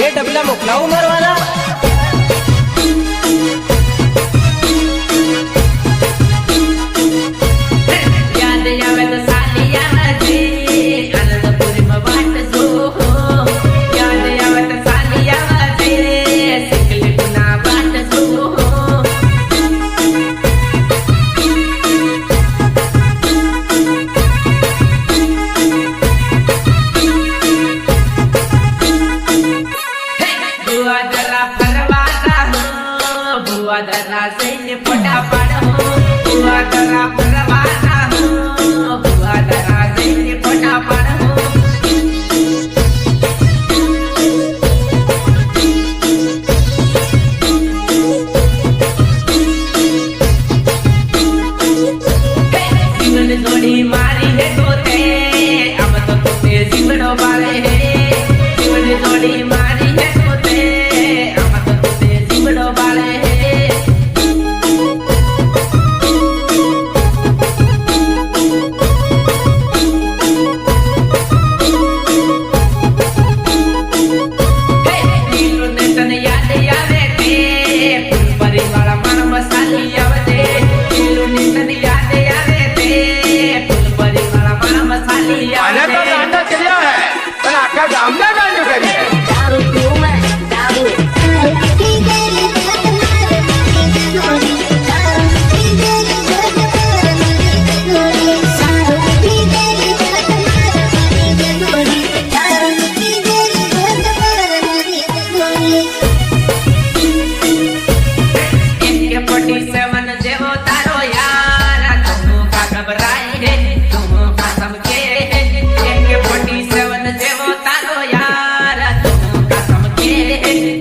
ये डबला मोकलाऊ मारवाला याद यावे तो सालिया जी अनंतपुरी में बाट जो याद यावे तो सालिया जी सिकली गुना बाट जो बुआ दरा से पटा पड़ हो बुआ दरा परवाना हो बुआ दरा से पटा पड़ हो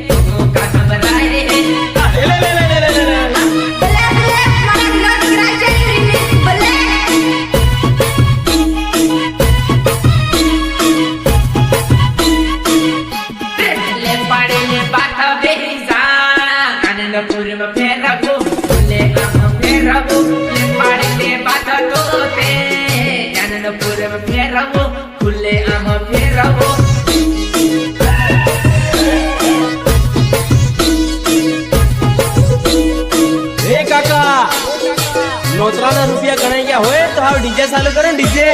તું કા ઘબરાય લે પાડીને પાછા બેહી જા આનંદપુરમાં ફેરવું લે આમ ફેરવું લે પાડીને પાછા તો તે આનંદપુરમાં ફેરવું ખુલ્લે આમ ફેરવું એ કાકા નોતરાના રૂપિયા ગણાઈ ગયા હોય તો હાવ ડીજે ચાલુ કરો ને ડીજે.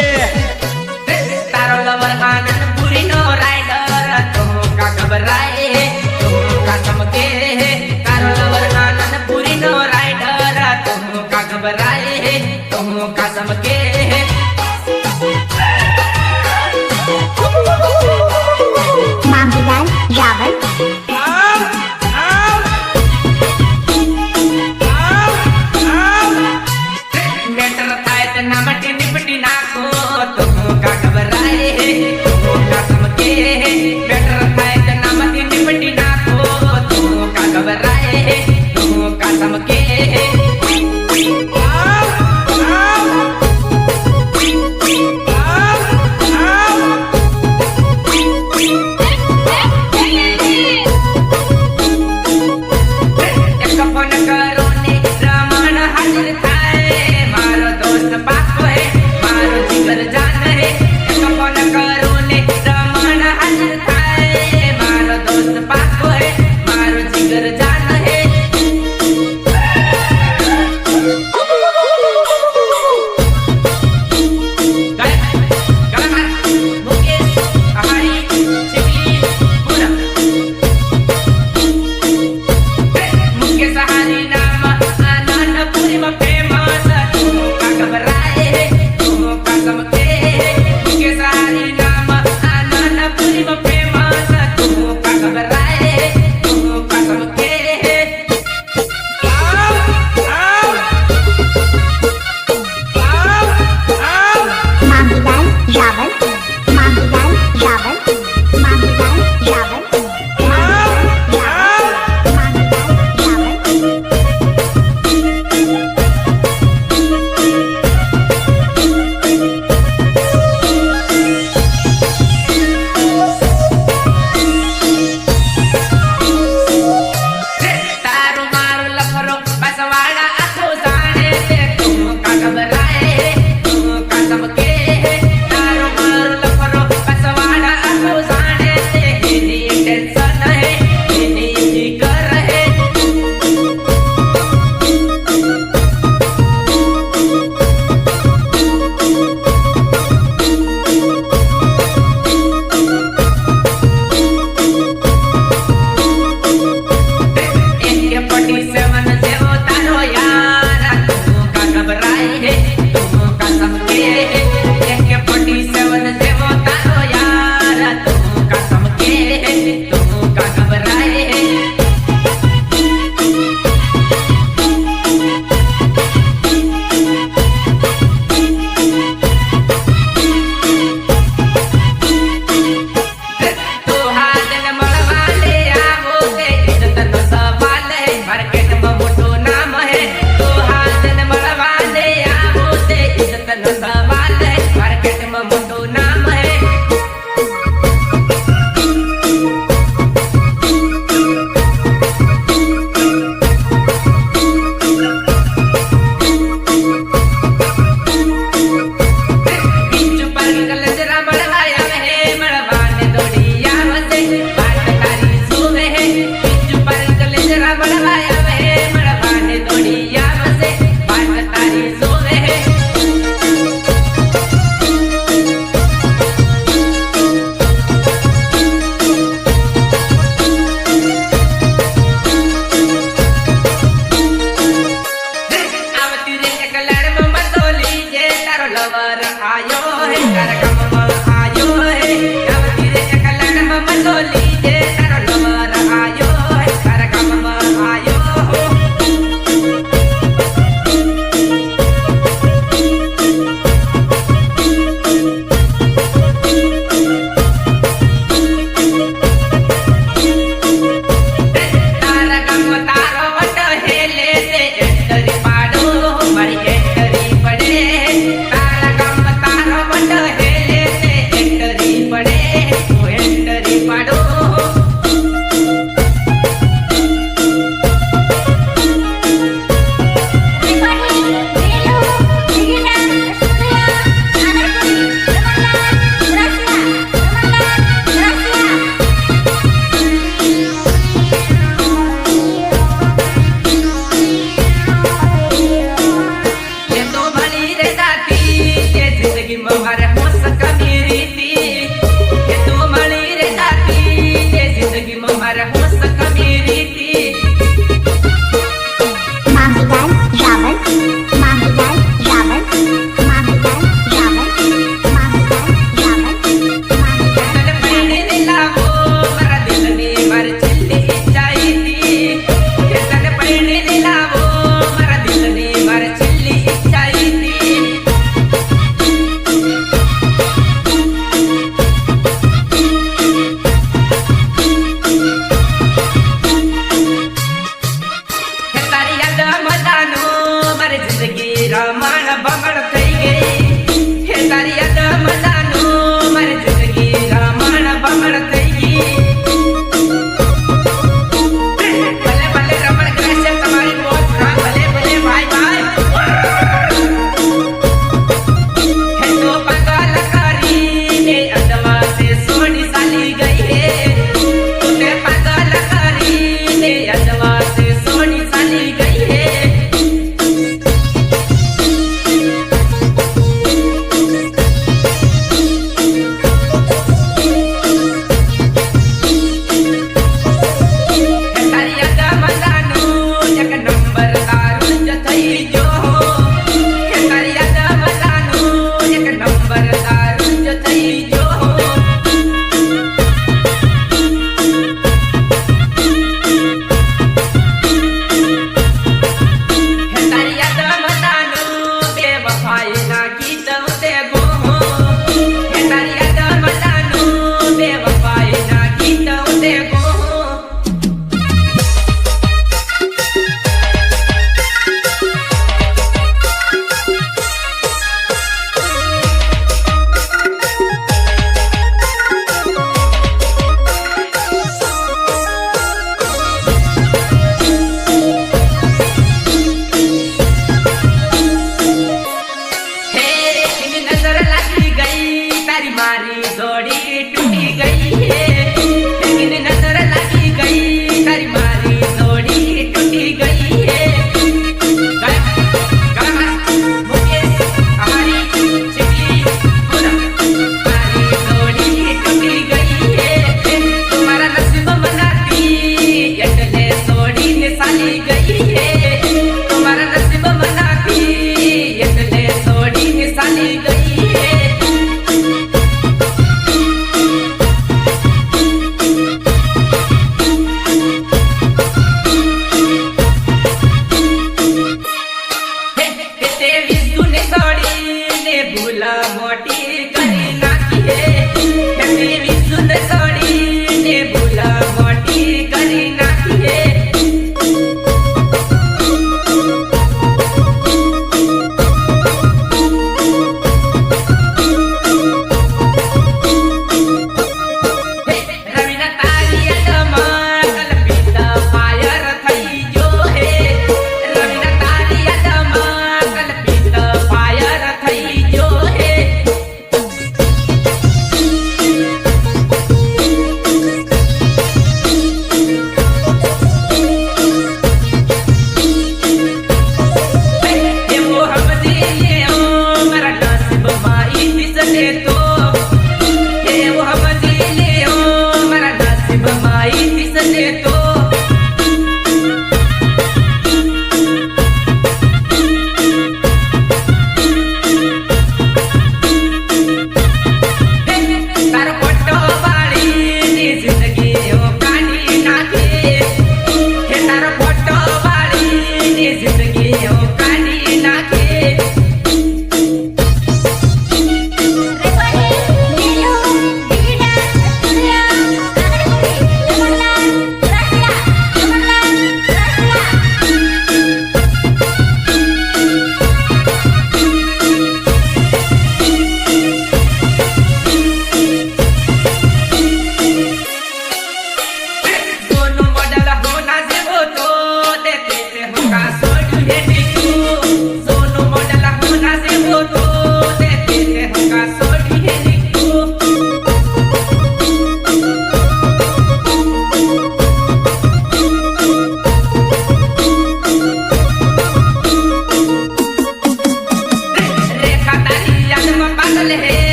તારો લવર આનંદપુરી નો રાઈડર તો કા ઘબરાય તો કા ચમકે તારો લવર આનંદપુરી નો રાઈડર તો કા ઘબરાય તો કા ચમકે Mambilan Raval મેટર થાય તો ના મટી નિપટી નાખો તો कमी रीती माहिदार रावण माहिदार रावण माहिदार रावण माहिदार रावण तन पहने लावो मरा दिल ने मर चली जाईती तन पहने लावो मरा दिल ने मर चली जाईती तारी याद मदानो मर जिंदगी रमण भमण થઈ ગઈ હે તારી યાદ મદાનો મર જિંદગી રમણ ભમણ થઈ ગઈ ભલે ભલે રમણ કરે છે તમારી મોજ હા ભલે ભલે ભાઈ ભાઈ હે તો પાગલ કરીને અદવા સે સોની સાલી ગઈ હે તું તે પાગલ કરીને અદવા સે સોની સાલી ગઈ હે તારી યાદ મદાનું એક નંબર તારું જ થઈ ગયો તારી યાદ મદાનું એક નંબર તારું જ થઈ ગયો તારી યાદ મદાનું બેવફાઈ ના ગીત ઉતે ગો તારી યાદ મદાનું બેવફાઈ ના ગીત ઉતે ગો હે એની નજર લાગી ગઈ તારી મારી જોડી તૂટી ગઈ હે એની નજર લાગી ગઈ તારી મારી જોડી તૂટી ગઈ હે મુકેશ અમારી ચીકલી પૂનમ મારી જોડી તૂટી ગઈ હે તું મારા નસીબ મનાતી એટલે છોડીને ચાલી ગઈ